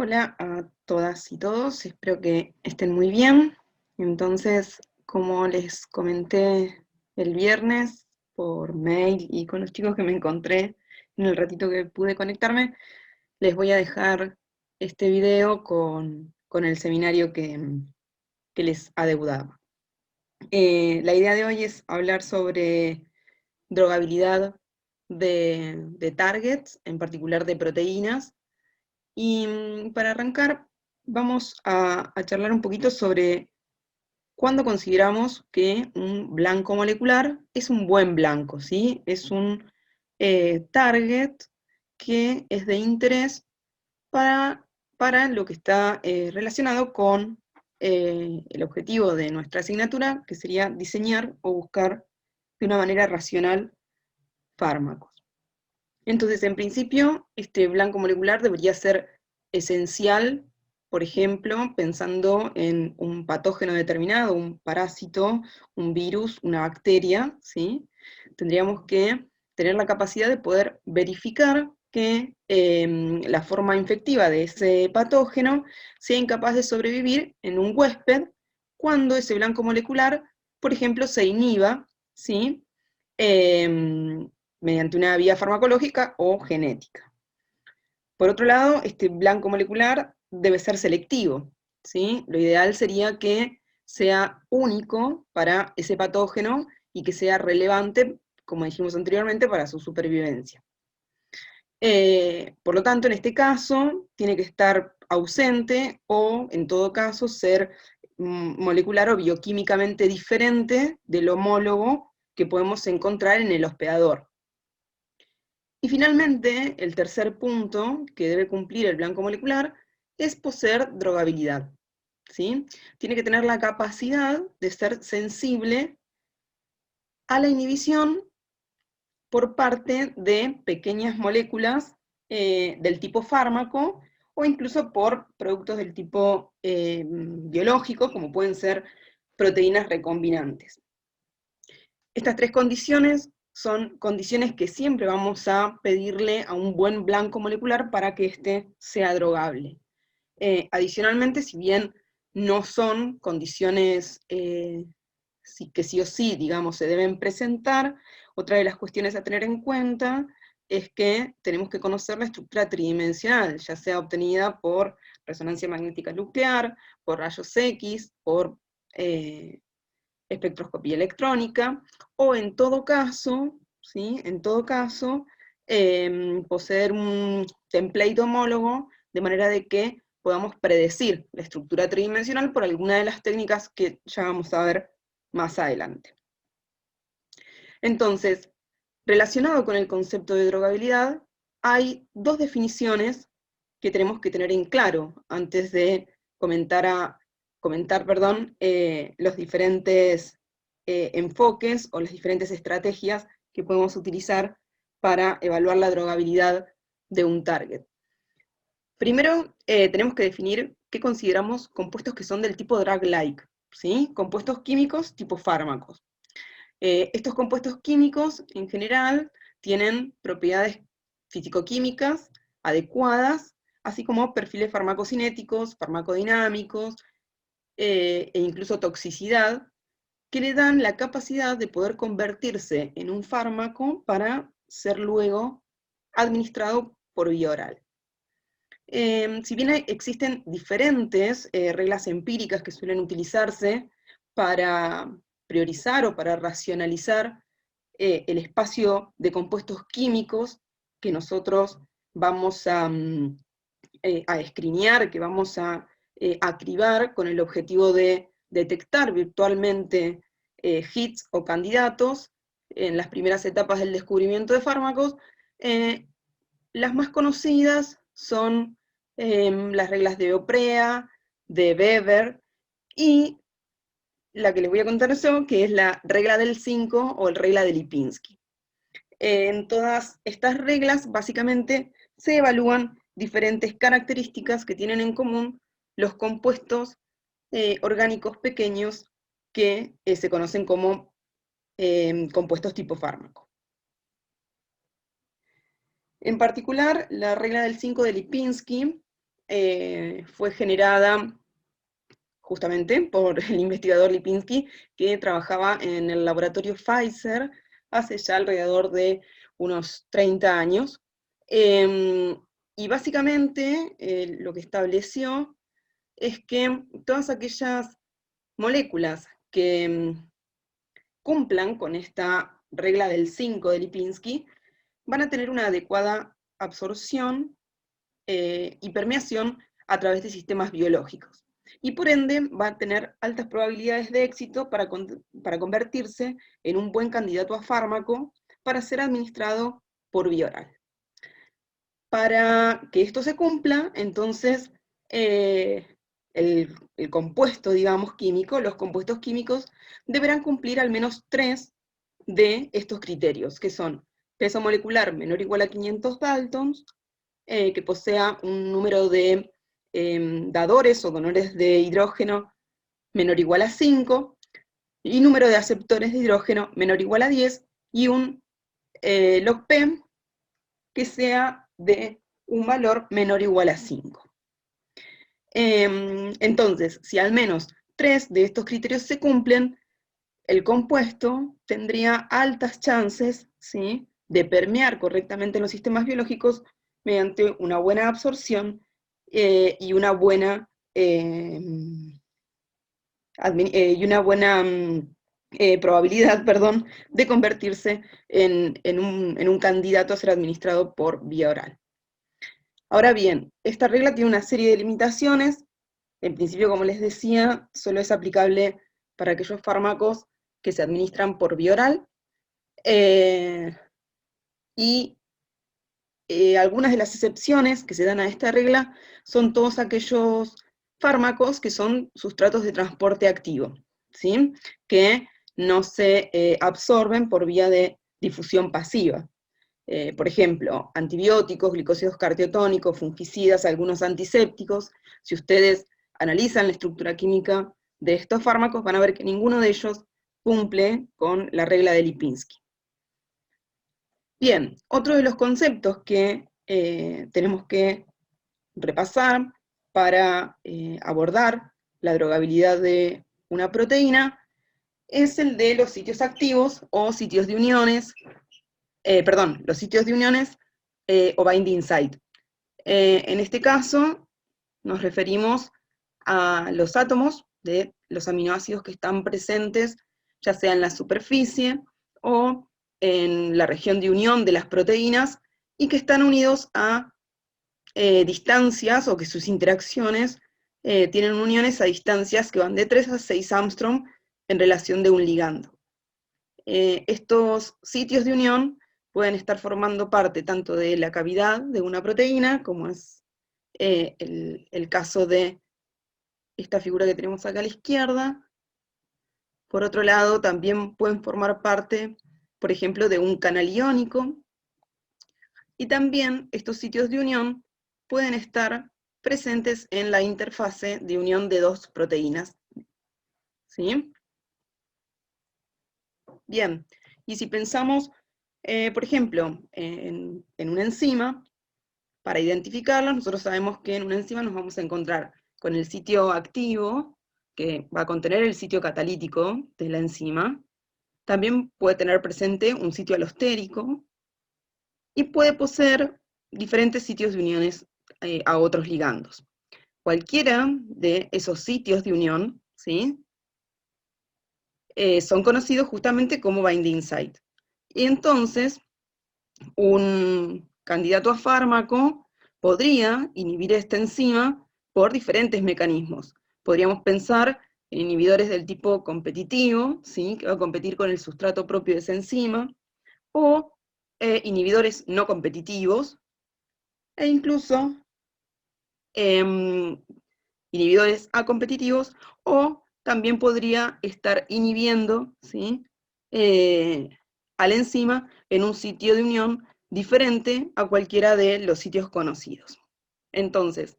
Hola a todas y todos, espero que estén muy bien. Entonces, como les comenté el viernes por mail y con los chicos que me encontré en el ratito que pude conectarme, les voy a dejar este video con el seminario que les adeudaba. La idea de hoy es hablar sobre drogabilidad de targets, en particular de proteínas. Y para arrancar, vamos a charlar un poquito sobre cuándo consideramos que un blanco molecular es un buen blanco, ¿sí? Es un target que es de interés para, para lo que está relacionado con el objetivo de nuestra asignatura, que sería diseñar o buscar de una manera racional fármacos. Entonces, en principio, este blanco molecular debería ser esencial, por ejemplo, pensando en un patógeno determinado, un parásito, un virus, una bacteria, ¿sí? Tendríamos que tener la capacidad de poder verificar que la forma infectiva de ese patógeno sea incapaz de sobrevivir en un huésped cuando ese blanco molecular, por ejemplo, se inhiba, ¿sí? Mediante una vía farmacológica o genética. Por otro lado, este blanco molecular debe ser selectivo, ¿sí? Lo ideal sería que sea único para ese patógeno y que sea relevante, como dijimos anteriormente, para su supervivencia. Por lo tanto, en este caso, tiene que estar ausente o, en todo caso, ser molecular o bioquímicamente diferente del homólogo que podemos encontrar en el hospedador. Y finalmente, el tercer punto que debe cumplir el blanco molecular es poseer drogabilidad, ¿sí? Tiene que tener la capacidad de ser sensible a la inhibición por parte de pequeñas moléculas del tipo fármaco o incluso por productos del tipo biológico, como pueden ser proteínas recombinantes. Estas tres condiciones son condiciones que siempre vamos a pedirle a un buen blanco molecular para que éste sea drogable. Adicionalmente, si bien no son condiciones que sí o sí, digamos, se deben presentar, otra de las cuestiones a tener en cuenta es que tenemos que conocer la estructura tridimensional, ya sea obtenida por resonancia magnética nuclear, por rayos X, por espectroscopía electrónica, o en todo caso, ¿sí? En todo caso, poseer un template homólogo, de manera de que podamos predecir la estructura tridimensional por alguna de las técnicas que ya vamos a ver más adelante. Entonces, relacionado con el concepto de drogabilidad, hay dos definiciones que tenemos que tener en claro antes de comentar, los diferentes enfoques o las diferentes estrategias que podemos utilizar para evaluar la drogabilidad de un target. Primero, tenemos que definir qué consideramos compuestos que son del tipo drug-like, ¿sí? Compuestos químicos tipo fármacos. Estos compuestos químicos, en general, tienen propiedades físico-químicas adecuadas, así como perfiles farmacocinéticos, farmacodinámicos, e incluso toxicidad, que le dan la capacidad de poder convertirse en un fármaco para ser luego administrado por vía oral. Si bien existen diferentes reglas empíricas que suelen utilizarse para priorizar o para racionalizar el espacio de compuestos químicos que nosotros vamos a escrinear, que vamos a cribar con el objetivo de detectar virtualmente hits o candidatos en las primeras etapas del descubrimiento de fármacos. Las más conocidas son las reglas de Oprea, de Weber, y la que les voy a contar yo, que es la regla del 5 o la regla de Lipinski. En todas estas reglas, básicamente, se evalúan diferentes características que tienen en común los compuestos orgánicos pequeños que se conocen como compuestos tipo fármaco. En particular, la regla del 5 de Lipinski fue generada justamente por el investigador Lipinski, que trabajaba en el laboratorio Pfizer hace ya alrededor de unos 30 años. Y básicamente lo que estableció es que todas aquellas moléculas que cumplan con esta regla del 5 de Lipinski van a tener una adecuada absorción y permeación a través de sistemas biológicos. Y por ende va a tener altas probabilidades de éxito para convertirse en un buen candidato a fármaco para ser administrado por vía oral. Para que esto se cumpla, entonces, el compuesto, digamos, químico, los compuestos químicos deberán cumplir al menos 3 de estos criterios, que son peso molecular menor o igual a 500 Daltons, que posea un número de dadores o donores de hidrógeno menor o igual a 5, y número de aceptores de hidrógeno menor o igual a 10, y un log-P que sea de un valor menor o igual a 5. Entonces, si al menos 3 de estos criterios se cumplen, el compuesto tendría altas chances, ¿sí?, de permear correctamente en los sistemas biológicos mediante una buena absorción y una buena, probabilidad, perdón, de convertirse en un candidato a ser administrado por vía oral. Ahora bien, esta regla tiene una serie de limitaciones. En principio, como les decía, solo es aplicable para aquellos fármacos que se administran por vía oral, y algunas de las excepciones que se dan a esta regla son todos aquellos fármacos que son sustratos de transporte activo, ¿sí?, que no se absorben por vía de difusión pasiva. Por ejemplo, antibióticos, glicósidos cardiotónicos, fungicidas, algunos antisépticos. Si ustedes analizan la estructura química de estos fármacos, van a ver que ninguno de ellos cumple con la regla de Lipinski. Bien, otro de los conceptos que tenemos que repasar para abordar la drogabilidad de una proteína es el de los sitios activos o sitios de uniones, los sitios de uniones o binding site. En este caso nos referimos a los átomos de los aminoácidos que están presentes, ya sea en la superficie o en la región de unión de las proteínas, y que están unidos a distancias, o que sus interacciones tienen uniones a distancias que van de 3 a 6 Armstrong en relación de un ligando. Estos sitios de unión pueden estar formando parte tanto de la cavidad de una proteína, como es el caso de esta figura que tenemos acá a la izquierda. Por otro lado, también pueden formar parte, por ejemplo, de un canal iónico, y también estos sitios de unión pueden estar presentes en la interfase de unión de dos proteínas, ¿sí? Bien, y si pensamos, por ejemplo, en una enzima, para identificarla, nosotros sabemos que en una enzima nos vamos a encontrar con el sitio activo, que va a contener el sitio catalítico de la enzima. También puede tener presente un sitio alostérico, y puede poseer diferentes sitios de uniones a otros ligandos. Cualquiera de esos sitios de unión, ¿sí?, son conocidos justamente como binding site. Y entonces, un candidato a fármaco podría inhibir esta enzima por diferentes mecanismos. Podríamos pensar en inhibidores del tipo competitivo, ¿sí?, que va a competir con el sustrato propio de esa enzima, o inhibidores no competitivos, e incluso inhibidores acompetitivos, o también podría estar inhibiendo, ¿sí?, a la enzima en un sitio de unión diferente a cualquiera de los sitios conocidos. Entonces,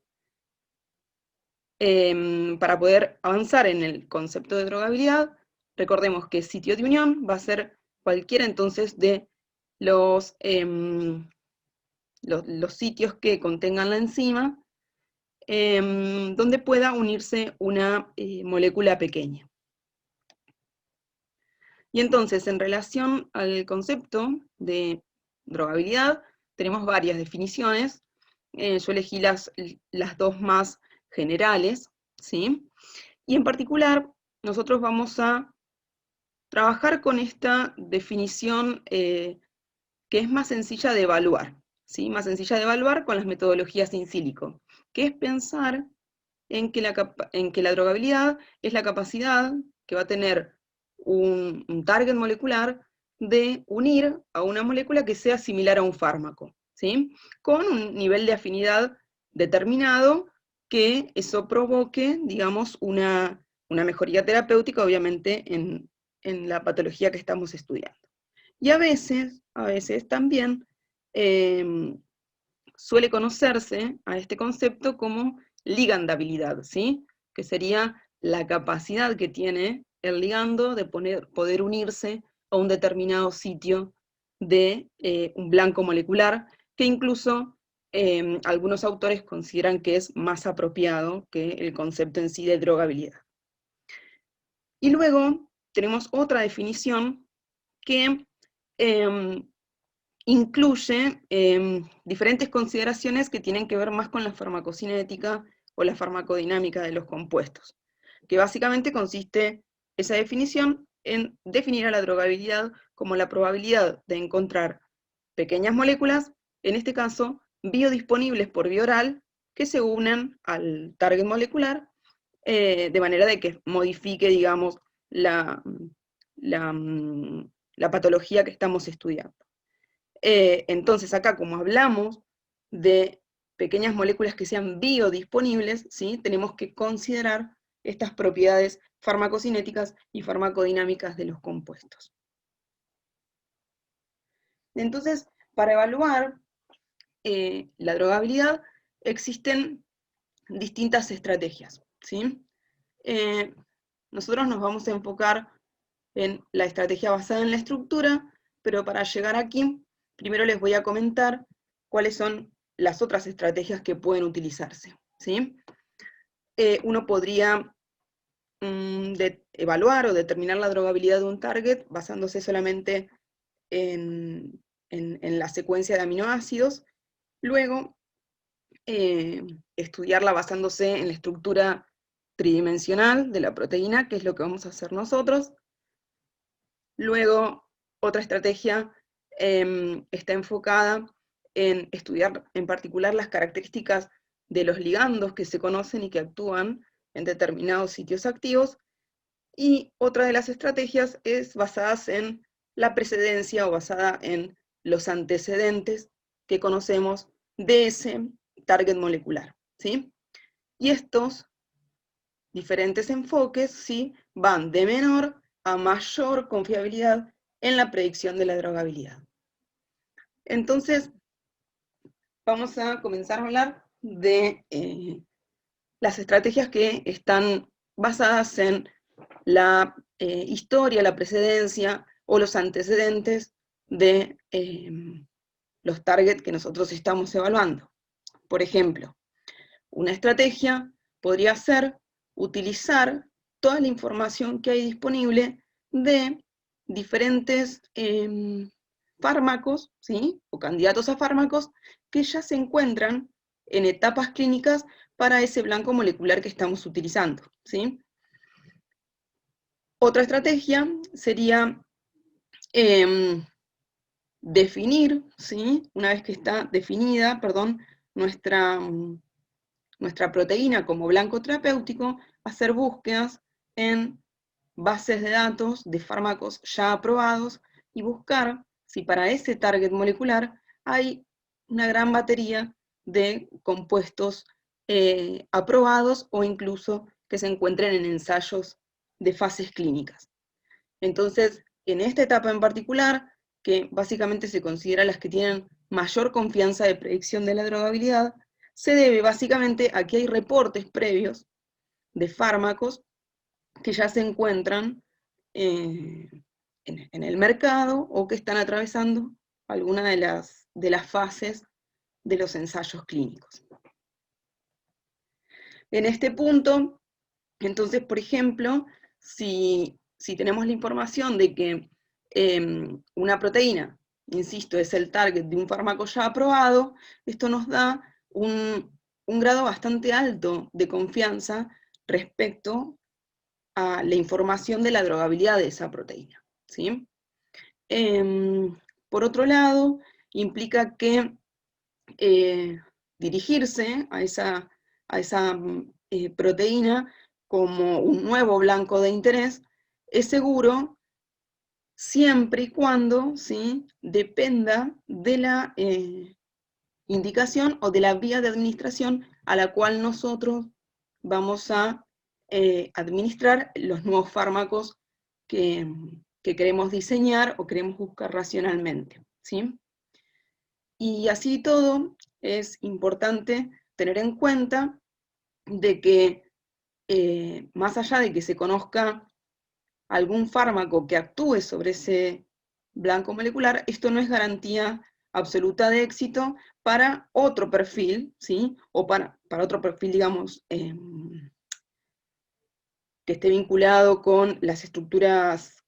para poder avanzar en el concepto de drogabilidad, recordemos que sitio de unión va a ser cualquiera entonces de los sitios que contengan la enzima, donde pueda unirse una molécula pequeña. Y entonces, en relación al concepto de drogabilidad, tenemos varias definiciones. Yo elegí las dos más generales, ¿sí? Y en particular, nosotros vamos a trabajar con esta definición que es más sencilla de evaluar, ¿sí? Más sencilla de evaluar con las metodologías in silico, que es pensar en que la drogabilidad es la capacidad que va a tener un target molecular de unir a una molécula que sea similar a un fármaco, ¿sí? Con un nivel de afinidad determinado que eso provoque, digamos, una mejoría terapéutica, obviamente, en la patología que estamos estudiando. Y a veces también suele conocerse a este concepto como ligandabilidad, ¿sí? Que sería la capacidad que tiene el ligando de poder unirse a un determinado sitio de un blanco molecular, que incluso algunos autores consideran que es más apropiado que el concepto en sí de drogabilidad. Y luego tenemos otra definición que incluye diferentes consideraciones que tienen que ver más con la farmacocinética o la farmacodinámica de los compuestos, que básicamente consiste esa definición en definir a la drogabilidad como la probabilidad de encontrar pequeñas moléculas, en este caso biodisponibles por vía oral, que se unan al target molecular, de manera de que modifique, digamos, la patología que estamos estudiando. Entonces acá, como hablamos de pequeñas moléculas que sean biodisponibles, ¿sí? Tenemos que considerar estas propiedades farmacocinéticas y farmacodinámicas de los compuestos. Entonces, para evaluar la drogabilidad existen distintas estrategias, ¿sí? Nosotros nos vamos a enfocar en la estrategia basada en la estructura, pero para llegar aquí, primero les voy a comentar cuáles son las otras estrategias que pueden utilizarse, ¿sí? Uno podría evaluar o determinar la drogabilidad de un target basándose solamente en la secuencia de aminoácidos, luego estudiarla basándose en la estructura tridimensional de la proteína, que es lo que vamos a hacer nosotros. Luego, otra estrategia está enfocada en estudiar en particular las características de los ligandos que se conocen y que actúan en determinados sitios activos. Y otra de las estrategias es basada en la precedencia o basada en los antecedentes que conocemos de ese target molecular, ¿sí? Y estos diferentes enfoques, ¿sí? Van de menor a mayor confiabilidad en la predicción de la drogabilidad. Entonces, vamos a comenzar a hablar de las estrategias que están basadas en la historia, la precedencia o los antecedentes de los targets que nosotros estamos evaluando. Por ejemplo, una estrategia podría ser utilizar toda la información que hay disponible de diferentes fármacos, ¿sí? O candidatos a fármacos que ya se encuentran en etapas clínicas para ese blanco molecular que estamos utilizando, ¿sí? Otra estrategia sería definir, ¿sí? Una vez que está definida, perdón, nuestra proteína como blanco terapéutico, hacer búsquedas en bases de datos de fármacos ya aprobados y buscar si para ese target molecular hay una gran batería de compuestos aprobados o incluso que se encuentren en ensayos de fases clínicas. Entonces, en esta etapa en particular, que básicamente se considera las que tienen mayor confianza de predicción de la drogabilidad, se debe básicamente a que hay reportes previos de fármacos que ya se encuentran en el mercado o que están atravesando alguna de las fases de los ensayos clínicos. En este punto, entonces, por ejemplo, si tenemos la información de que una proteína, insisto, es el target de un fármaco ya aprobado, esto nos da un grado bastante alto de confianza respecto a la información de la drogabilidad de esa proteína, ¿sí? Por otro lado, implica que dirigirse a esa proteína como un nuevo blanco de interés es seguro siempre y cuando, ¿sí?, dependa de la indicación o de la vía de administración a la cual nosotros vamos a administrar los nuevos fármacos que, que queremos diseñar o queremos buscar racionalmente, ¿sí? Y así todo, es importante tener en cuenta de que más allá de que se conozca algún fármaco que actúe sobre ese blanco molecular, esto no es garantía absoluta de éxito para otro perfil, ¿sí? O para otro perfil, digamos, que esté vinculado con las estructuras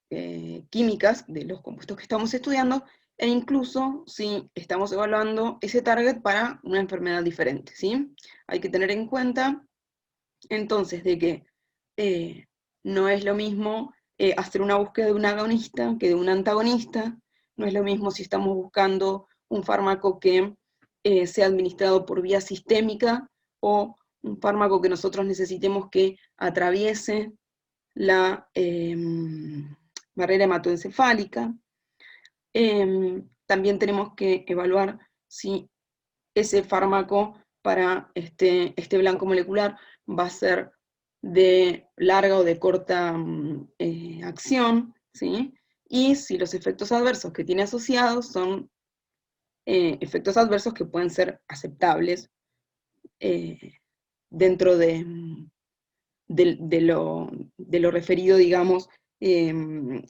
químicas de los compuestos que estamos estudiando, e incluso si estamos evaluando ese target para una enfermedad diferente, ¿sí? Hay que tener en cuenta, entonces, de que no es lo mismo hacer una búsqueda de un agonista que de un antagonista, no es lo mismo si estamos buscando un fármaco que sea administrado por vía sistémica o un fármaco que nosotros necesitemos que atraviese la barrera hematoencefálica. También tenemos que evaluar si ese fármaco para este blanco molecular va a ser de larga o de corta acción, ¿sí? Y si los efectos adversos que tiene asociados son efectos adversos que pueden ser aceptables eh, dentro de lo referido, digamos,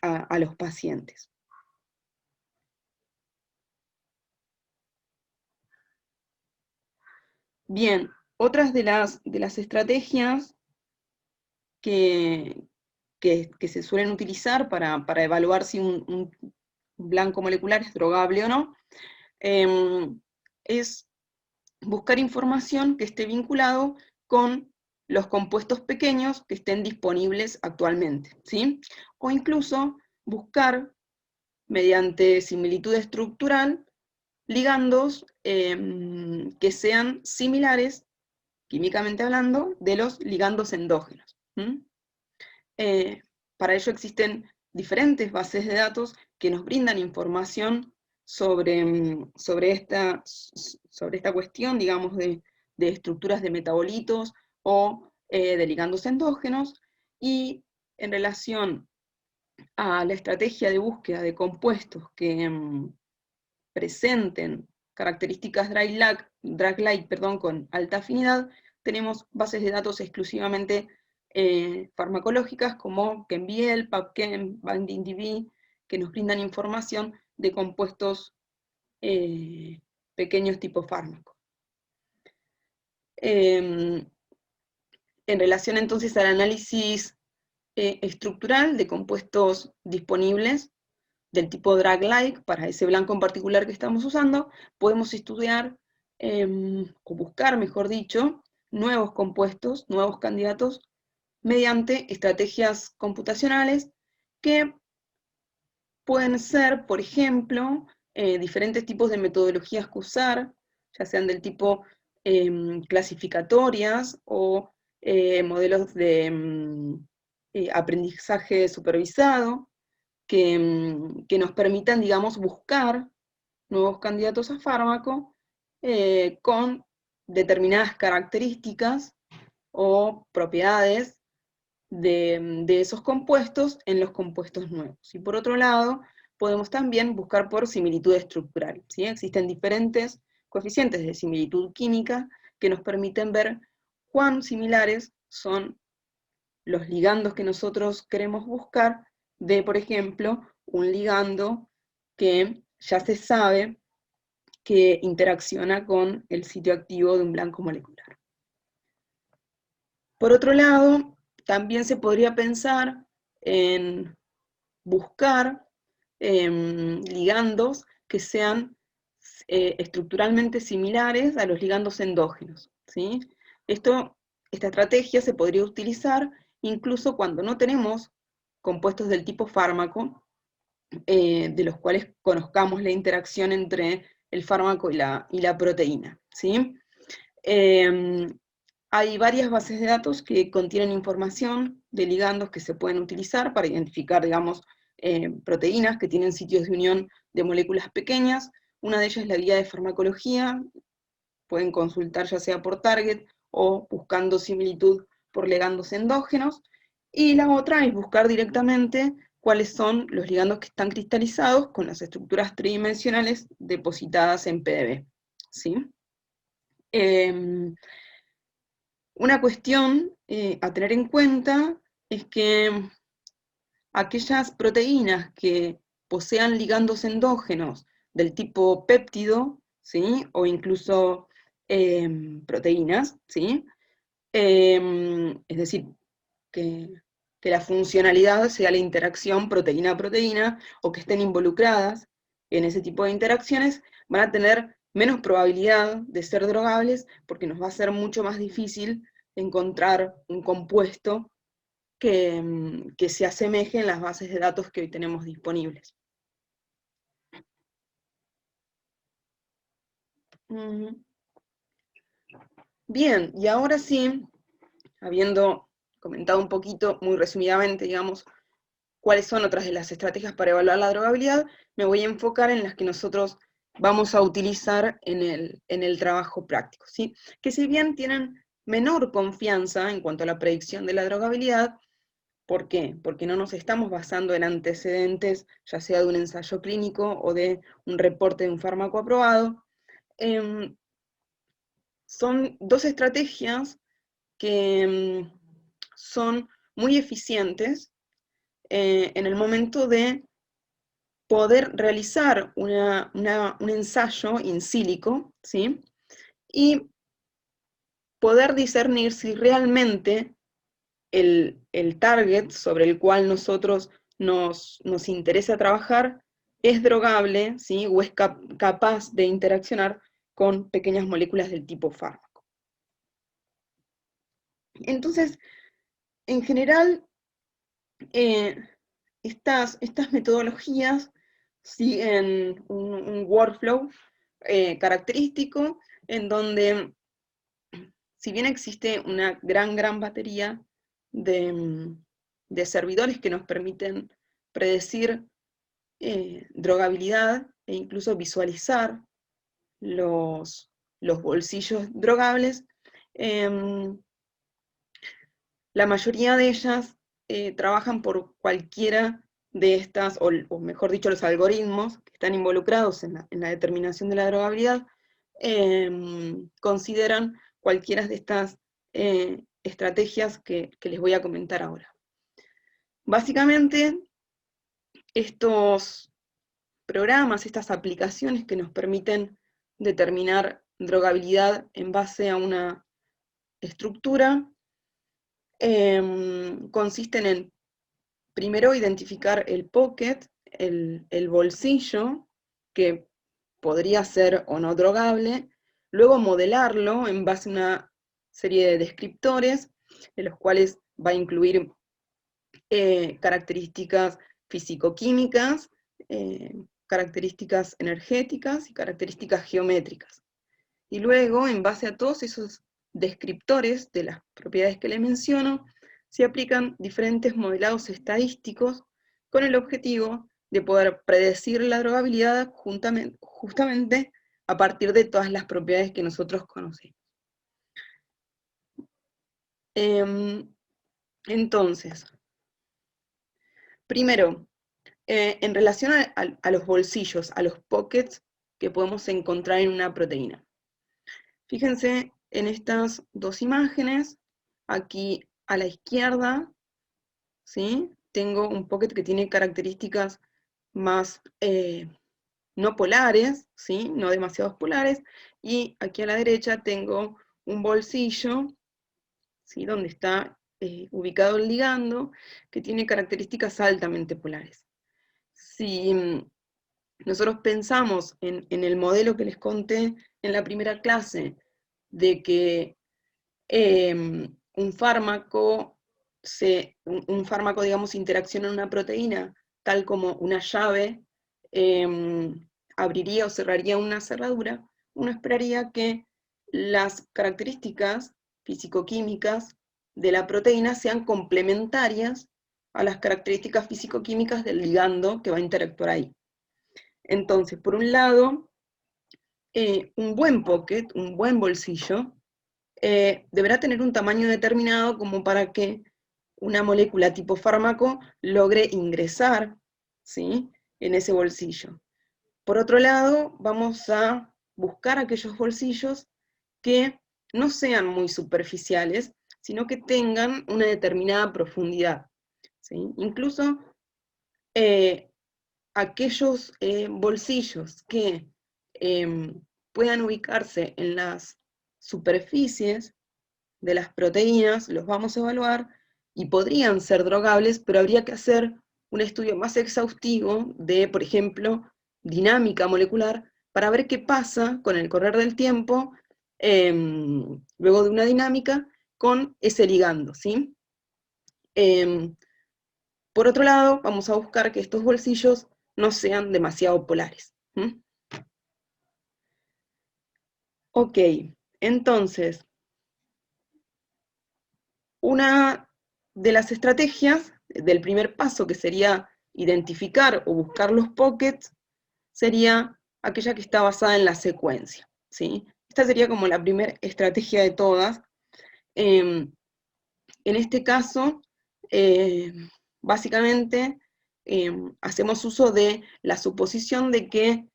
a los pacientes. Bien, otras de las estrategias que, que se suelen utilizar para evaluar si un blanco molecular es drogable o no, es buscar información que esté vinculado con los compuestos pequeños que estén disponibles actualmente, ¿sí? O incluso buscar, mediante similitud estructural, ligandos que sean similares, químicamente hablando, de los ligandos endógenos. Para ello existen diferentes bases de datos que nos brindan información sobre esta cuestión, digamos, de estructuras de metabolitos o de ligandos endógenos, y en relación a la estrategia de búsqueda de compuestos que presenten características drug-like, con alta afinidad, tenemos bases de datos exclusivamente farmacológicas como ChemBiel, PubChem, BindingDB, que nos brindan información de compuestos pequeños tipo fármaco. En relación entonces al análisis estructural de compuestos disponibles del tipo drug-like, para ese blanco en particular que estamos usando, podemos estudiar, o buscar, mejor dicho, nuevos compuestos, nuevos candidatos, mediante estrategias computacionales que pueden ser, por ejemplo, diferentes tipos de metodologías que usar, ya sean del tipo clasificatorias o modelos de aprendizaje supervisado, que nos permitan, digamos, buscar nuevos candidatos a fármaco con determinadas características o propiedades de esos compuestos en los compuestos nuevos. Y por otro lado, podemos también buscar por similitud estructural, ¿sí? Existen diferentes coeficientes de similitud química que nos permiten ver cuán similares son los ligandos que nosotros queremos buscar de, por ejemplo, un ligando que ya se sabe que interacciona con el sitio activo de un blanco molecular. Por otro lado, también se podría pensar en buscar ligandos que sean estructuralmente similares a los ligandos endógenos, ¿sí? Esta estrategia se podría utilizar incluso cuando no tenemos compuestos del tipo fármaco, de los cuales conozcamos la interacción entre el fármaco y la proteína, ¿sí? Hay varias bases de datos que contienen información de ligandos que se pueden utilizar para identificar, digamos, proteínas que tienen sitios de unión de moléculas pequeñas. Una de ellas es la guía de farmacología, pueden consultar ya sea por target o buscando similitud por ligandos endógenos. Y la otra es buscar directamente cuáles son los ligandos que están cristalizados con las estructuras tridimensionales depositadas en PDB, ¿sí? Una cuestión a tener en cuenta es que aquellas proteínas que posean ligandos endógenos del tipo péptido, ¿sí? O incluso proteínas, ¿sí? Es decir, que, que la funcionalidad sea la interacción proteína-proteína, o que estén involucradas en ese tipo de interacciones, van a tener menos probabilidad de ser drogables, porque nos va a ser mucho más difícil encontrar un compuesto que se asemeje en las bases de datos que hoy tenemos disponibles. Bien, y ahora sí, habiendo comentado un poquito, muy resumidamente, digamos, cuáles son otras de las estrategias para evaluar la drogabilidad, me voy a enfocar en las que nosotros vamos a utilizar en el trabajo práctico, ¿sí? Que si bien tienen menor confianza en cuanto a la predicción de la drogabilidad, ¿por qué? Porque no nos estamos basando en antecedentes, ya sea de un ensayo clínico o de un reporte de un fármaco aprobado. Son dos estrategias que son muy eficientes en el momento de poder realizar un ensayo in silico, ¿sí? Y poder discernir si realmente el target sobre el cual nosotros nos interesa trabajar es drogable, ¿sí? O es capaz de interaccionar con pequeñas moléculas del tipo fármaco. Entonces, en general, estas metodologías siguen un workflow característico, en donde, si bien existe una gran batería de servidores que nos permiten predecir drogabilidad e incluso visualizar los bolsillos drogables, la mayoría de ellas trabajan por cualquiera de estas, o mejor dicho, los algoritmos que están involucrados en la determinación de la drogabilidad, consideran cualquiera de estas estrategias que les voy a comentar ahora. Básicamente, estos programas, estas aplicaciones que nos permiten determinar drogabilidad en base a una estructura, consisten en, primero, identificar el pocket, el bolsillo, que podría ser o no drogable, luego modelarlo en base a una serie de descriptores, de los cuales va a incluir características físico-químicas, características energéticas y características geométricas. Y luego, en base a todos esos descriptores de las propiedades que les menciono, se aplican diferentes modelados estadísticos con el objetivo de poder predecir la drogabilidad justamente a partir de todas las propiedades que nosotros conocemos. Entonces, primero, en relación a los bolsillos, a los pockets que podemos encontrar en una proteína. Fíjense en estas dos imágenes. Aquí a la izquierda, ¿sí? Tengo un pocket que tiene características más no polares, ¿sí? No demasiados polares, y aquí a la derecha tengo un bolsillo ¿sí? Donde está ubicado el ligando, que tiene características altamente polares. Si nosotros pensamos en el modelo que les conté en la primera clase, de que un fármaco, digamos, interacciona en una proteína, tal como una llave abriría o cerraría una cerradura, uno esperaría que las características físico-químicas de la proteína sean complementarias a las características físico-químicas del ligando que va a interactuar ahí. Entonces, por un lado, un buen pocket, un buen bolsillo, deberá tener un tamaño determinado como para que una molécula tipo fármaco logre ingresar, ¿sí?, en ese bolsillo. Por otro lado, vamos a buscar aquellos bolsillos que no sean muy superficiales, sino que tengan una determinada profundidad, ¿sí? Incluso aquellos bolsillos que puedan ubicarse en las superficies de las proteínas, los vamos a evaluar y podrían ser drogables, pero habría que hacer un estudio más exhaustivo de, por ejemplo, dinámica molecular, para ver qué pasa con el correr del tiempo, luego de una dinámica, con ese ligando, ¿sí? Por otro lado, vamos a buscar que estos bolsillos no sean demasiado polares. Ok, entonces, una de las estrategias del primer paso, que sería identificar o buscar los pockets, sería aquella que está basada en la secuencia, ¿sí? Esta sería como la primera estrategia de todas. En este caso, básicamente, hacemos uso de la suposición de que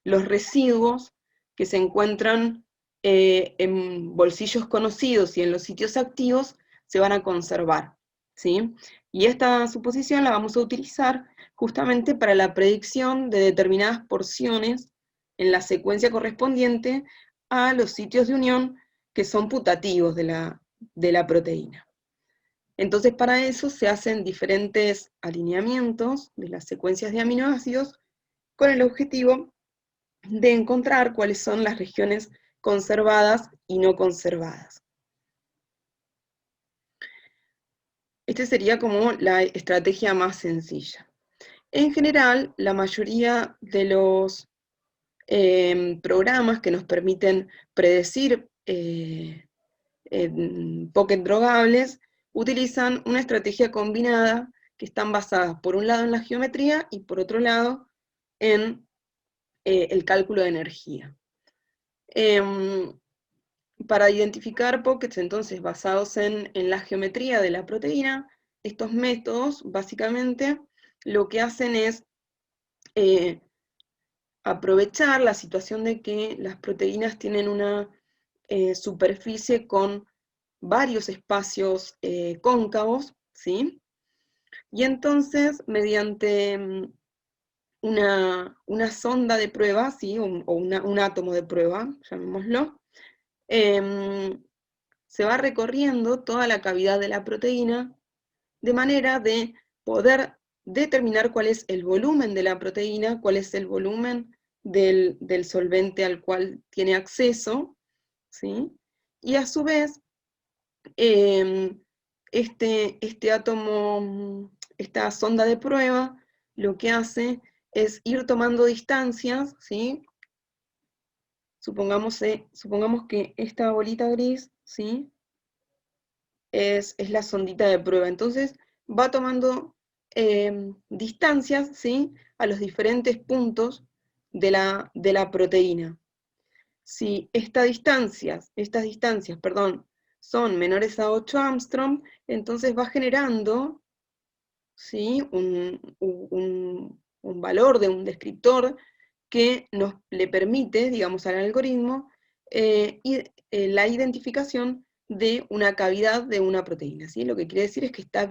los residuos que se encuentran en bolsillos conocidos y en los sitios activos se van a conservar, ¿sí? Y esta suposición la vamos a utilizar justamente para la predicción de determinadas porciones en la secuencia correspondiente a los sitios de unión que son putativos de la proteína. Entonces, para eso se hacen diferentes alineamientos de las secuencias de aminoácidos con el objetivo de encontrar cuáles son las regiones conservadas y no conservadas. Esta sería como la estrategia más sencilla. En general, la mayoría de los programas que nos permiten predecir pocket drogables utilizan una estrategia combinada que están basadas por un lado en la geometría y por otro lado en el cálculo de energía. Para identificar pockets, entonces, basados en la geometría de la proteína, estos métodos, básicamente, lo que hacen es aprovechar la situación de que las proteínas tienen una superficie con varios espacios cóncavos, ¿sí? Y entonces, mediante una sonda de prueba, ¿sí? o un átomo de prueba, llamémoslo, se va recorriendo toda la cavidad de la proteína de manera de poder determinar cuál es el volumen de la proteína, cuál es el volumen del solvente al cual tiene acceso, ¿sí? Y a su vez, este átomo, esta sonda de prueba, lo que hace es ir tomando distancias, ¿sí? Supongamos que esta bolita gris, ¿sí?, es la sondita de prueba. Entonces va tomando distancias, ¿sí?, a los diferentes puntos de la proteína. Si estas distancias, son menores a 8 Armstrong, entonces va generando, ¿sí?, un valor de un descriptor que le permite, digamos, al algoritmo, la identificación de una cavidad de una proteína, ¿sí? Lo que quiere decir es que está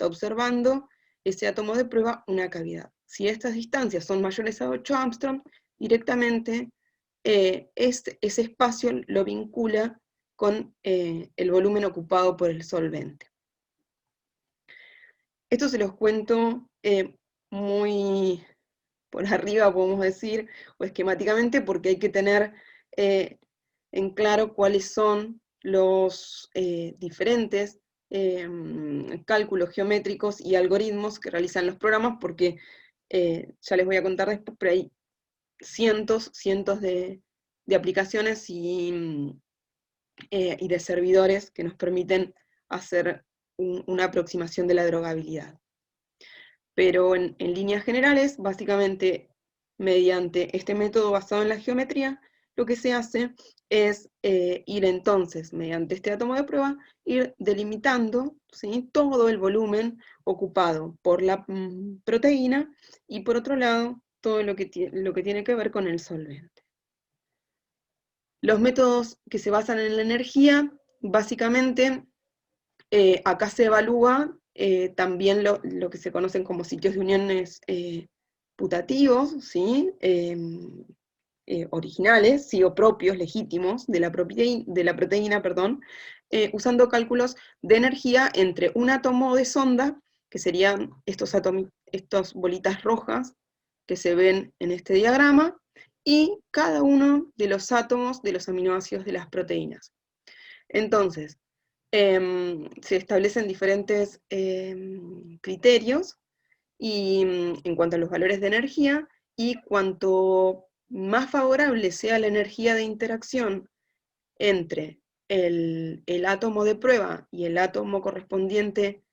observando ese átomo de prueba una cavidad. Si estas distancias son mayores a 8 Armstrong, directamente ese espacio lo vincula con el volumen ocupado por el solvente. Esto se los cuento muy por arriba, podemos decir, o esquemáticamente, porque hay que tener en claro cuáles son los diferentes cálculos geométricos y algoritmos que realizan los programas, porque ya les voy a contar después, pero hay cientos de aplicaciones y de servidores que nos permiten hacer una aproximación de la drogabilidad. Pero en líneas generales, básicamente, mediante este método basado en la geometría, lo que se hace es ir entonces, mediante este átomo de prueba, ir delimitando, ¿sí?, todo el volumen ocupado por la proteína, y por otro lado, todo lo que tiene que ver con el solvente. Los métodos que se basan en la energía, básicamente, acá se evalúa también lo que se conocen como sitios de uniones putativos, ¿sí? Originales, ¿sí?, o propios, legítimos, de la proteína, perdón, usando cálculos de energía entre un átomo de sonda, que serían estas bolitas rojas que se ven en este diagrama, y cada uno de los átomos de los aminoácidos de las proteínas. Entonces, se establecen diferentes criterios en cuanto a los valores de energía, y cuanto más favorable sea la energía de interacción entre el átomo de prueba y el átomo correspondiente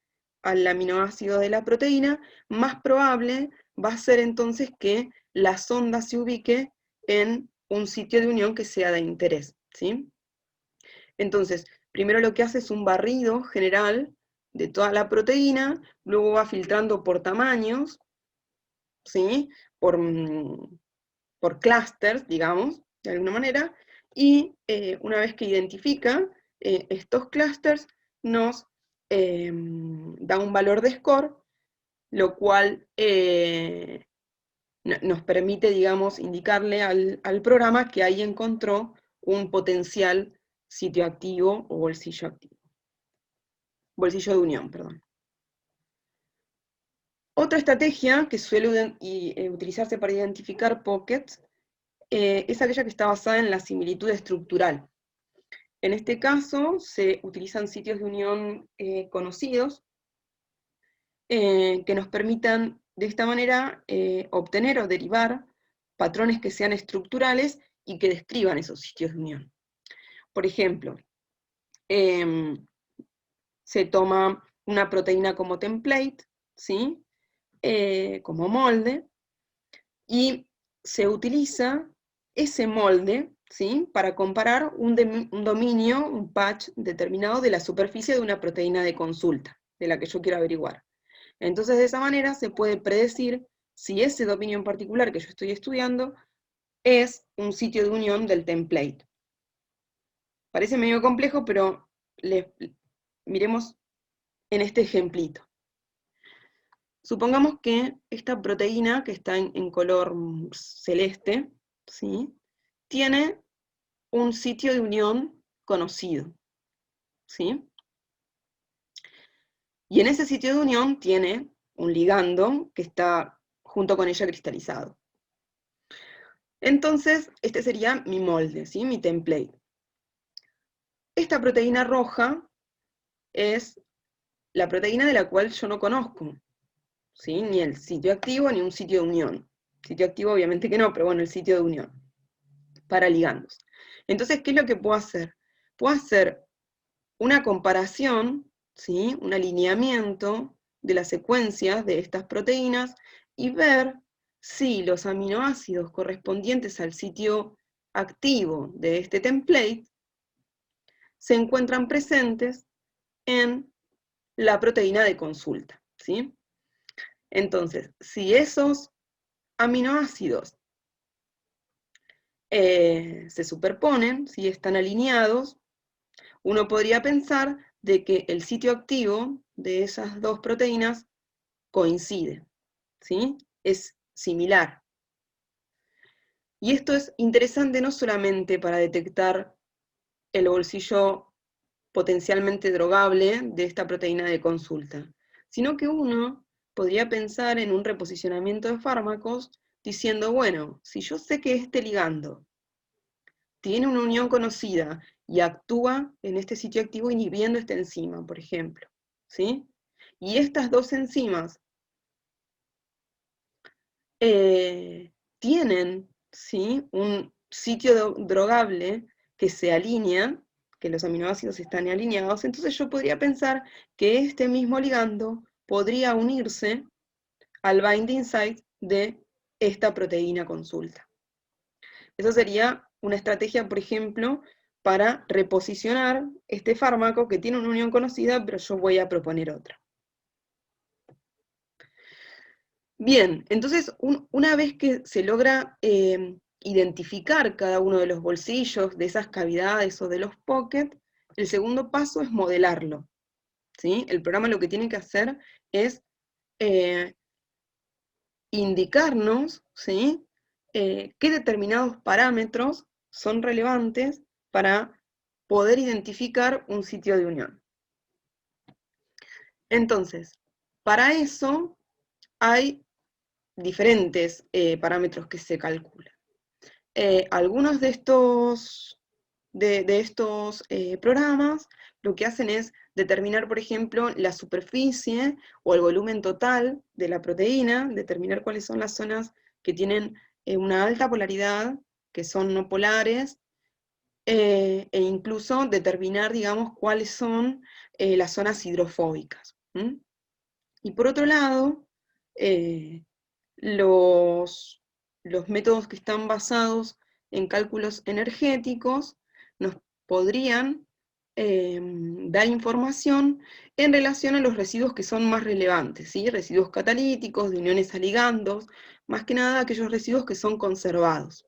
al aminoácido de la proteína, más probable va a ser entonces que la sonda se ubique en un sitio de unión que sea de interés, ¿sí? Entonces, primero lo que hace es un barrido general de toda la proteína, luego va filtrando por tamaños, ¿sí?, por clústeres, digamos, de alguna manera, y una vez que identifica estos clústeres, nos da un valor de score, lo cual nos permite, digamos, indicarle al programa que ahí encontró un potencial sitio activo o bolsillo activo. Bolsillo de unión, perdón. Otra estrategia que suele utilizarse para identificar pockets es aquella que está basada en la similitud estructural. En este caso se utilizan sitios de unión conocidos que nos permitan de esta manera obtener o derivar patrones que sean estructurales y que describan esos sitios de unión. Por ejemplo, se toma una proteína como template, ¿sí?, como molde, y se utiliza ese molde, ¿sí?, para comparar un dominio, un patch determinado de la superficie de una proteína de consulta, de la que yo quiero averiguar. Entonces, de esa manera se puede predecir si ese dominio en particular que yo estoy estudiando es un sitio de unión del template. Parece medio complejo, pero miremos en este ejemplito. Supongamos que esta proteína, que está en color celeste, ¿sí?, tiene un sitio de unión conocido, ¿sí? Y en ese sitio de unión tiene un ligando que está junto con ella cristalizado. Entonces, este sería mi molde, ¿sí?, mi template. Esta proteína roja es la proteína de la cual yo no conozco, ¿sí?, ni el sitio activo ni un sitio de unión. Sitio activo obviamente que no, pero bueno, el sitio de unión para ligandos. Entonces, ¿qué es lo que puedo hacer? Puedo hacer una comparación, ¿sí?, un alineamiento de las secuencias de estas proteínas y ver si los aminoácidos correspondientes al sitio activo de este template se encuentran presentes en la proteína de consulta, ¿sí? Entonces, si esos aminoácidos se superponen, si están alineados, uno podría pensar de que el sitio activo de esas dos proteínas coincide, ¿sí?, es similar. Y esto es interesante no solamente para detectar el bolsillo potencialmente drogable de esta proteína de consulta, sino que uno podría pensar en un reposicionamiento de fármacos diciendo, bueno, si yo sé que este ligando tiene una unión conocida y actúa en este sitio activo inhibiendo esta enzima, por ejemplo, ¿sí? Y estas dos enzimas tienen, ¿sí?, un sitio drogable que se alinea, que los aminoácidos están alineados, entonces yo podría pensar que este mismo ligando podría unirse al binding site de esta proteína consulta. Eso sería una estrategia, por ejemplo, para reposicionar este fármaco que tiene una unión conocida, pero yo voy a proponer otra. Bien, entonces una vez que se logra identificar cada uno de los bolsillos, de esas cavidades o de los pockets, el segundo paso es modelarlo, ¿sí? El programa lo que tiene que hacer es indicarnos, ¿sí?, qué determinados parámetros son relevantes para poder identificar un sitio de unión. Entonces, para eso hay diferentes parámetros que se calculan. Algunos de estos programas lo que hacen es determinar, por ejemplo, la superficie o el volumen total de la proteína, determinar cuáles son las zonas que tienen una alta polaridad, que son no polares, e incluso determinar, digamos, cuáles son las zonas hidrofóbicas. Y por otro lado, los métodos que están basados en cálculos energéticos nos podrían dar información en relación a los residuos que son más relevantes, ¿sí? Residuos catalíticos, de uniones a ligandos, más que nada aquellos residuos que son conservados.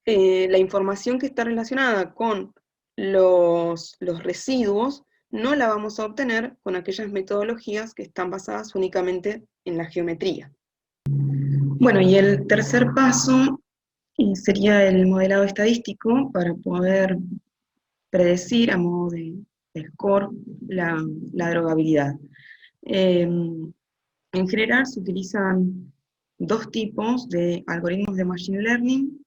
La información que está relacionada con los residuos no la vamos a obtener con aquellas metodologías que están basadas únicamente en la geometría. Bueno, y el tercer paso sería el modelado estadístico para poder predecir a modo de score la drogabilidad. En general se utilizan dos tipos de algoritmos de machine learning.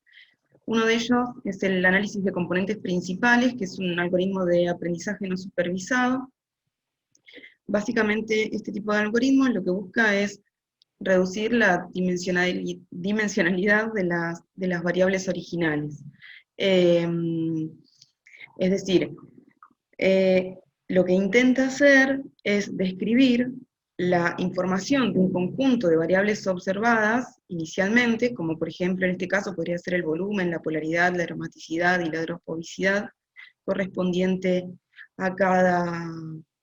Uno de ellos es el análisis de componentes principales, que es un algoritmo de aprendizaje no supervisado. Básicamente, este tipo de algoritmo lo que busca es reducir la dimensionalidad de las variables originales. Es decir, lo que intenta hacer es describir la información de un conjunto de variables observadas inicialmente, como por ejemplo en este caso podría ser el volumen, la polaridad, la aromaticidad y la hidrofobicidad, correspondiente a cada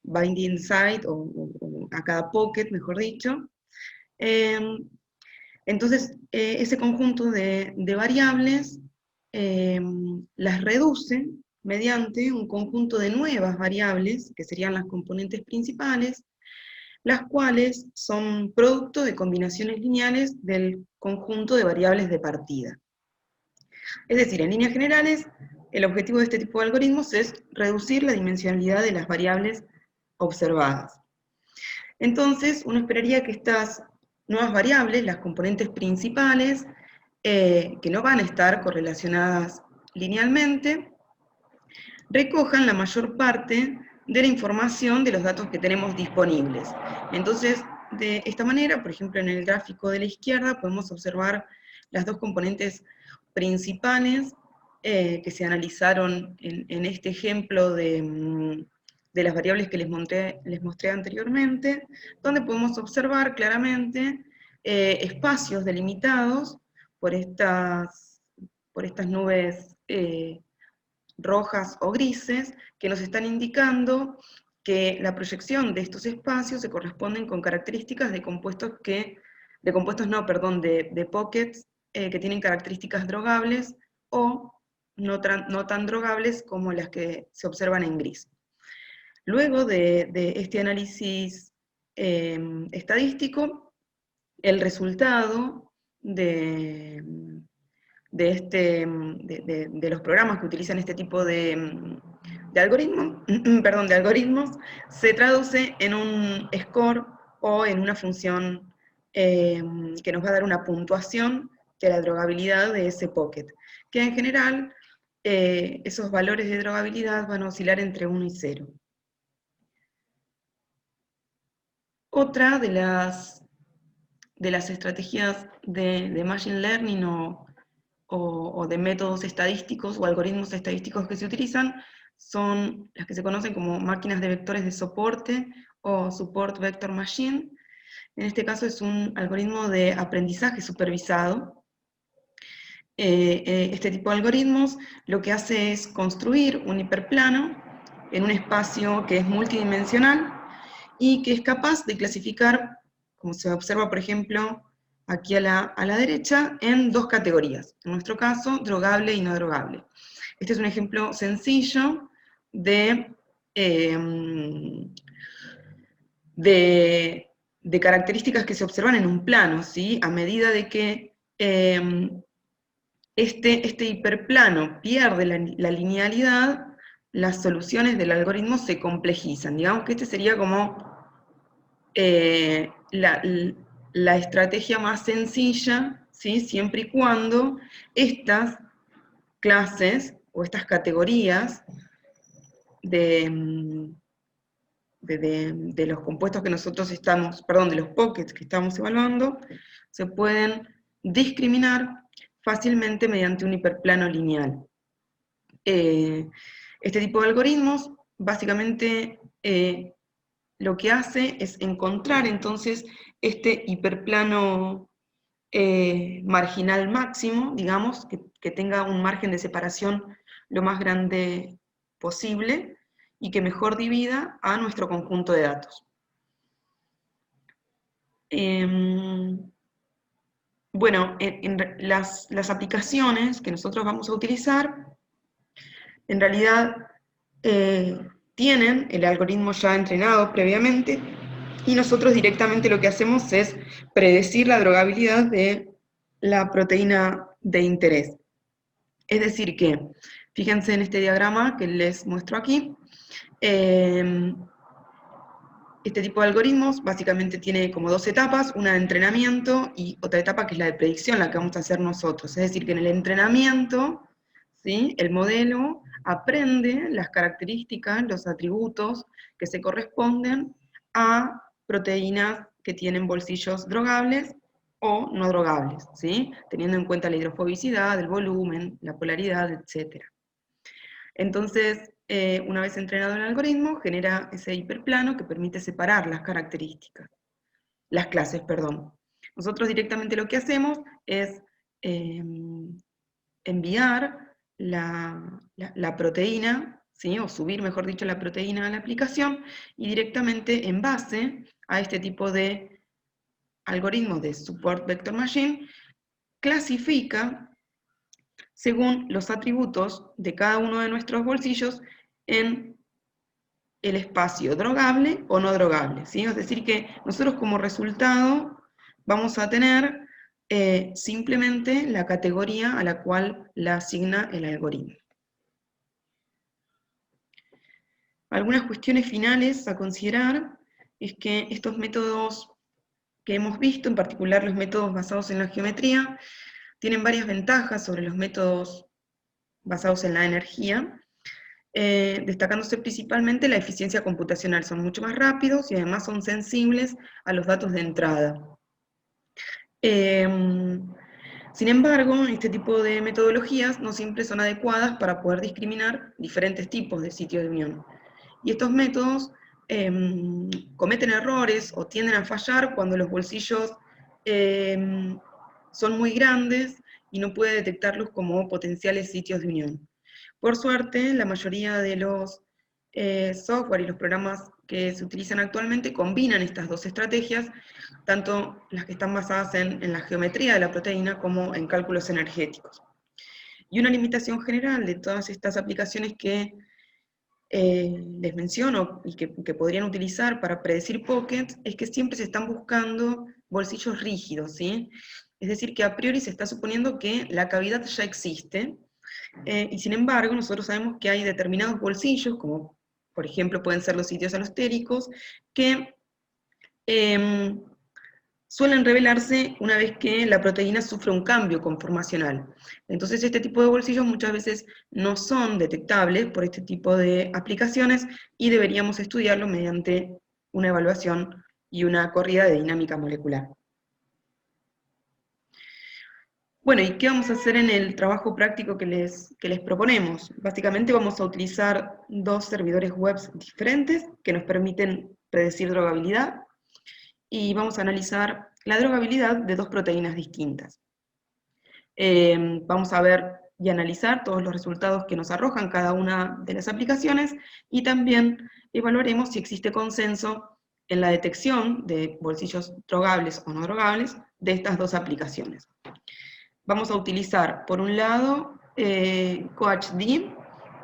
binding site, o a cada pocket, mejor dicho. Entonces, ese conjunto de variables las reduce mediante un conjunto de nuevas variables, que serían las componentes principales, las cuales son producto de combinaciones lineales del conjunto de variables de partida. Es decir, en líneas generales, el objetivo de este tipo de algoritmos es reducir la dimensionalidad de las variables observadas. Entonces, uno esperaría que estas nuevas variables, las componentes principales, que no van a estar correlacionadas linealmente, recojan la mayor parte de la información de los datos que tenemos disponibles. Entonces, de esta manera, por ejemplo, en el gráfico de la izquierda podemos observar las dos componentes principales que se analizaron en este ejemplo de las variables que les mostré anteriormente, donde podemos observar claramente espacios delimitados por estas nubes rojas o grises, que nos están indicando que la proyección de estos espacios se corresponden con características de pockets que tienen características drogables o no tan drogables como las que se observan en gris. Luego de este análisis estadístico, el resultado de de los programas que utilizan este tipo de algoritmos, se traduce en un score o en una función que nos va a dar una puntuación de la drogabilidad de ese pocket, que en general esos valores de drogabilidad van a oscilar entre 1 y 0. Otra de las estrategias de Machine Learning o de métodos estadísticos o algoritmos estadísticos que se utilizan son las que se conocen como máquinas de vectores de soporte o Support Vector Machine. En este caso es un algoritmo de aprendizaje supervisado. Este tipo de algoritmos lo que hace es construir un hiperplano en un espacio que es multidimensional y que es capaz de clasificar, como se observa por ejemplo aquí a la derecha, en 2 categorías. En nuestro caso, drogable y no drogable. Este es un ejemplo sencillo de características que se observan en un plano, ¿sí? A medida de que este hiperplano pierde la linealidad, las soluciones del algoritmo se complejizan. Digamos que este sería como la estrategia más sencilla, ¿sí? Siempre y cuando estas clases o estas categorías de los compuestos que nosotros estamos, perdón, de los pockets que estamos evaluando, se pueden discriminar fácilmente mediante un hiperplano lineal. Este tipo de algoritmos básicamente lo que hace es encontrar entonces este hiperplano marginal máximo, digamos, que tenga un margen de separación lo más grande posible y que mejor divida a nuestro conjunto de datos. Bueno, las aplicaciones que nosotros vamos a utilizar, en realidad tienen el algoritmo ya entrenado previamente, y nosotros directamente lo que hacemos es predecir la drogabilidad de la proteína de interés. Es decir que, fíjense en este diagrama que les muestro aquí, este tipo de algoritmos básicamente tiene como 2 etapas, una de entrenamiento y otra etapa que es la de predicción, la que vamos a hacer nosotros. Es decir, que en el entrenamiento, ¿sí?, el modelo aprende las características, los atributos que se corresponden a proteínas que tienen bolsillos drogables o no drogables, ¿sí?, teniendo en cuenta la hidrofobicidad, el volumen, la polaridad, etc. Entonces, una vez entrenado el algoritmo, genera ese hiperplano que permite separar las características, las clases, perdón. Nosotros directamente lo que hacemos es enviar la proteína, ¿sí?, o subir, mejor dicho, la proteína a la aplicación, y directamente en base a este tipo de algoritmos de Support Vector Machine, clasifica según los atributos de cada uno de nuestros bolsillos en el espacio drogable o no drogable, ¿sí? Es decir que nosotros como resultado vamos a tener simplemente la categoría a la cual la asigna el algoritmo. Algunas cuestiones finales a considerar es que estos métodos que hemos visto, en particular los métodos basados en la geometría, tienen varias ventajas sobre los métodos basados en la energía, destacándose principalmente la eficiencia computacional. Son mucho más rápidos y además son sensibles a los datos de entrada. Sin embargo, este tipo de metodologías no siempre son adecuadas para poder discriminar diferentes tipos de sitios de unión. Y estos métodos cometen errores o tienden a fallar cuando los bolsillos son muy grandes y no puede detectarlos como potenciales sitios de unión. Por suerte, la mayoría de los software y los programas que se utilizan actualmente combinan estas 2 estrategias, tanto las que están basadas en la geometría de la proteína como en cálculos energéticos. Y una limitación general de todas estas aplicaciones que les menciono y que podrían utilizar para predecir pockets es que siempre se están buscando bolsillos rígidos, ¿sí? Es decir, que a priori se está suponiendo que la cavidad ya existe, y sin embargo nosotros sabemos que hay determinados bolsillos, como por ejemplo pueden ser los sitios alostéricos, que suelen revelarse una vez que la proteína sufre un cambio conformacional. Entonces este tipo de bolsillos muchas veces no son detectables por este tipo de aplicaciones y deberíamos estudiarlo mediante una evaluación y una corrida de dinámica molecular. Bueno, ¿y qué vamos a hacer en el trabajo práctico que les proponemos? Básicamente vamos a utilizar dos servidores web diferentes que nos permiten predecir drogabilidad, y vamos a analizar la drogabilidad de dos proteínas distintas. Vamos a ver y analizar todos los resultados que nos arrojan cada una de las aplicaciones, y también evaluaremos si existe consenso en la detección de bolsillos drogables o no drogables de estas dos aplicaciones. Vamos a utilizar, por un lado, CoHD,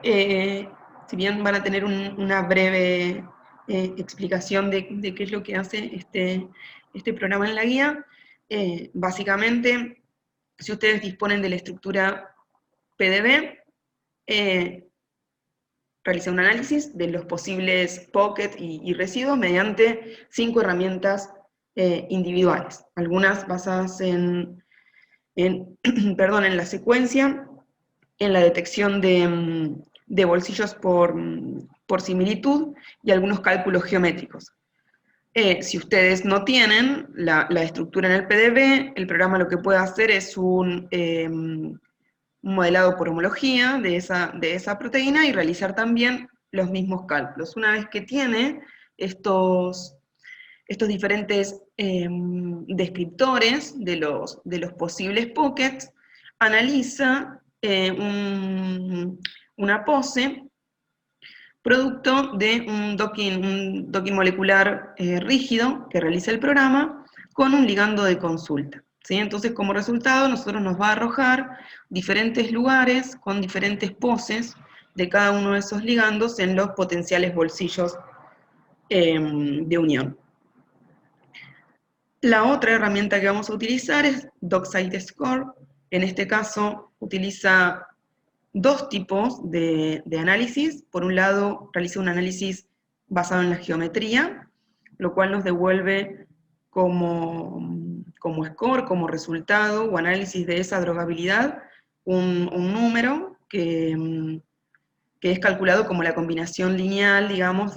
si bien van a tener una breve explicación de qué es lo que hace este programa en la guía. Básicamente, si ustedes disponen de la estructura PDB, realiza un análisis de los posibles pocket y residuos mediante 5 herramientas individuales, algunas basadas perdón, en la secuencia, en la detección de bolsillos por similitud y algunos cálculos geométricos. Si ustedes no tienen la estructura en el PDB, el programa lo que puede hacer es un modelado por homología de esa proteína y realizar también los mismos cálculos. Una vez que tiene estos diferentes descriptores de los posibles pockets, analiza una pose producto de un docking molecular rígido que realiza el programa con un ligando de consulta. ¿Sí? Entonces, como resultado, nosotros nos va a arrojar diferentes lugares con diferentes poses de cada uno de esos ligandos en los potenciales bolsillos de unión. La otra herramienta que vamos a utilizar es Dockside Score. En este caso utiliza dos tipos de análisis. Por un lado, realiza un análisis basado en la geometría, lo cual nos devuelve como score, como resultado o análisis de esa drogabilidad, un número que es calculado como la combinación lineal, digamos,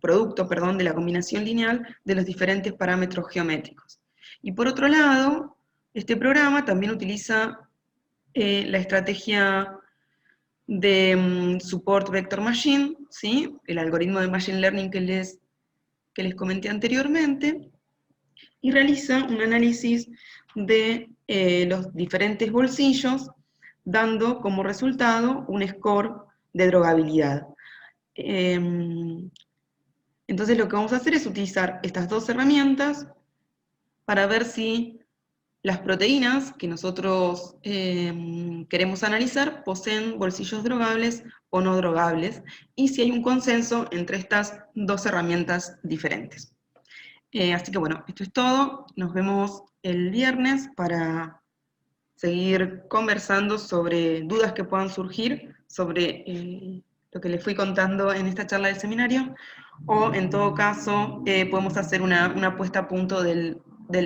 producto, perdón, de la combinación lineal de los diferentes parámetros geométricos. Y por otro lado, este programa también utiliza la estrategia de Support Vector Machine, ¿sí? El algoritmo de Machine Learning que les comenté anteriormente, y realiza un análisis de los diferentes bolsillos, dando como resultado un score de drogabilidad. Entonces lo que vamos a hacer es utilizar estas dos herramientas para ver si las proteínas que nosotros queremos analizar poseen bolsillos drogables o no drogables, y si hay un consenso entre estas dos herramientas diferentes. Así que bueno, esto es todo. Nos vemos el viernes para seguir conversando sobre dudas que puedan surgir sobre lo que les fui contando en esta charla del seminario, o en todo caso podemos hacer una puesta a punto del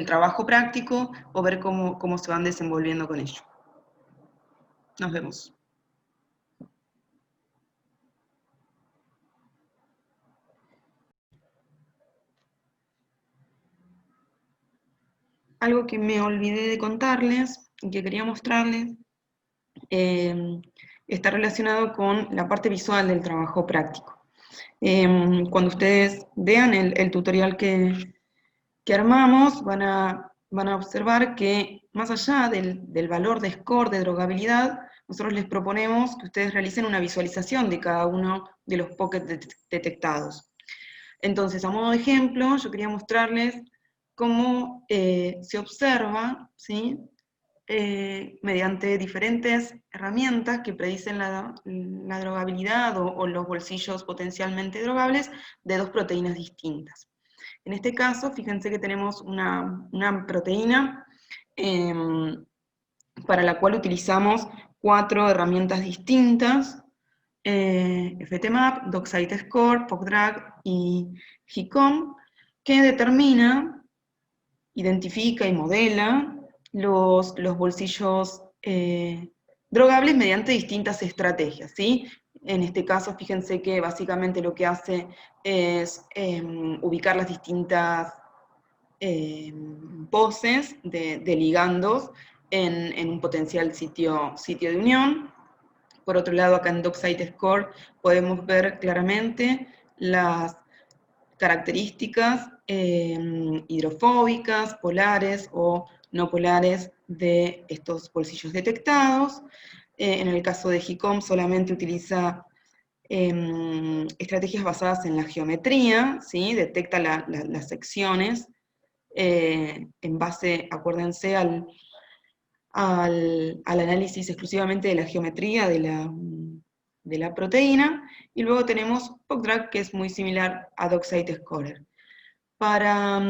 trabajo práctico o ver cómo se van desenvolviendo con ello. Nos vemos. Algo que me olvidé de contarles y que quería mostrarles está relacionado con la parte visual del trabajo práctico. Cuando ustedes vean el tutorial que armamos, van a observar que más allá del valor de score de drogabilidad, nosotros les proponemos que ustedes realicen una visualización de cada uno de los pockets detectados. Entonces, a modo de ejemplo, yo quería mostrarles cómo se observa, ¿sí? Mediante diferentes herramientas que predicen la drogabilidad o los bolsillos potencialmente drogables de dos proteínas distintas. En este caso, fíjense que tenemos una proteína para la cual utilizamos 4 herramientas distintas, FTMap, DocSiteScore, PocDrag y GCOM, que determina, identifica y modela los bolsillos drogables mediante distintas estrategias, ¿sí? En este caso, fíjense que básicamente lo que hace es ubicar las distintas poses de ligandos en un potencial sitio de unión. Por otro lado, acá en DocSiteScore podemos ver claramente las características hidrofóbicas, polares o no polares de estos bolsillos detectados. En el caso de GCOM solamente utiliza estrategias basadas en la geometría, ¿sí? Detecta las secciones en base, acuérdense, al análisis exclusivamente de la geometría de la proteína, y luego tenemos PocDrag, que es muy similar a DocSiteScore. Para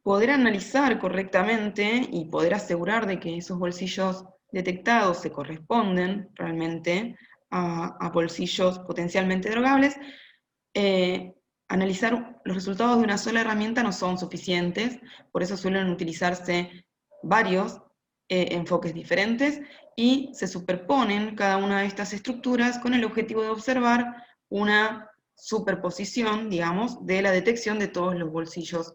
poder analizar correctamente y poder asegurar de que esos bolsillos detectados se corresponden realmente a bolsillos potencialmente drogables, analizar los resultados de una sola herramienta no son suficientes, por eso suelen utilizarse varios enfoques diferentes y se superponen cada una de estas estructuras con el objetivo de observar una superposición, digamos, de la detección de todos los bolsillos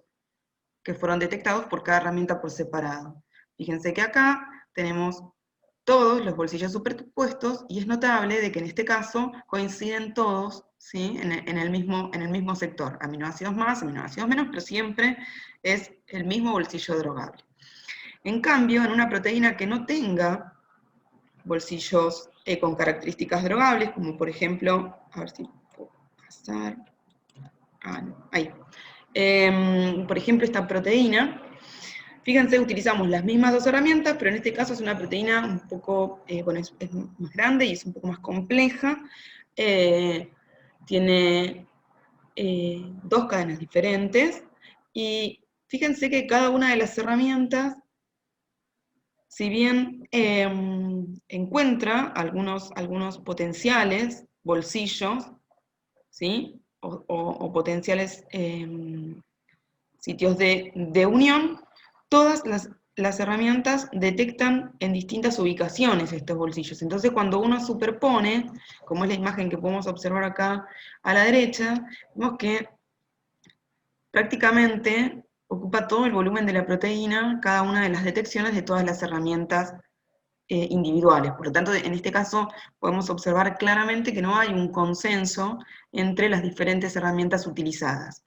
que fueron detectados por cada herramienta por separado. Fíjense que acá tenemos todos los bolsillos superpuestos y es notable de que en este caso coinciden todos, ¿sí? en el mismo sector, aminoácidos más, aminoácidos menos, pero siempre es el mismo bolsillo drogable. En cambio, en una proteína que no tenga bolsillos con características drogables, como por ejemplo, a ver si puedo pasar, no, ahí. Por ejemplo, esta proteína, fíjense, utilizamos las mismas dos herramientas, pero en este caso es una proteína un poco, bueno, es más grande y es un poco más compleja, tiene 2 cadenas diferentes, y fíjense que cada una de las herramientas, si bien encuentra algunos potenciales bolsillos, ¿sí? o potenciales sitios de unión, todas las herramientas detectan en distintas ubicaciones estos bolsillos. Entonces, cuando uno superpone, como es la imagen que podemos observar acá a la derecha, vemos que prácticamente ocupa todo el volumen de la proteína cada una de las detecciones de todas las herramientas individuales. Por lo tanto, en este caso podemos observar claramente que no hay un consenso entre las diferentes herramientas utilizadas.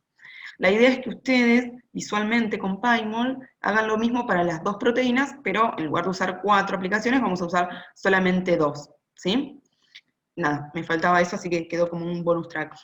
La idea es que ustedes visualmente con PyMol hagan lo mismo para las 2 proteínas, pero en lugar de usar 4 aplicaciones vamos a usar solamente 2, ¿sí? Nada, me faltaba eso, así que quedó como un bonus track.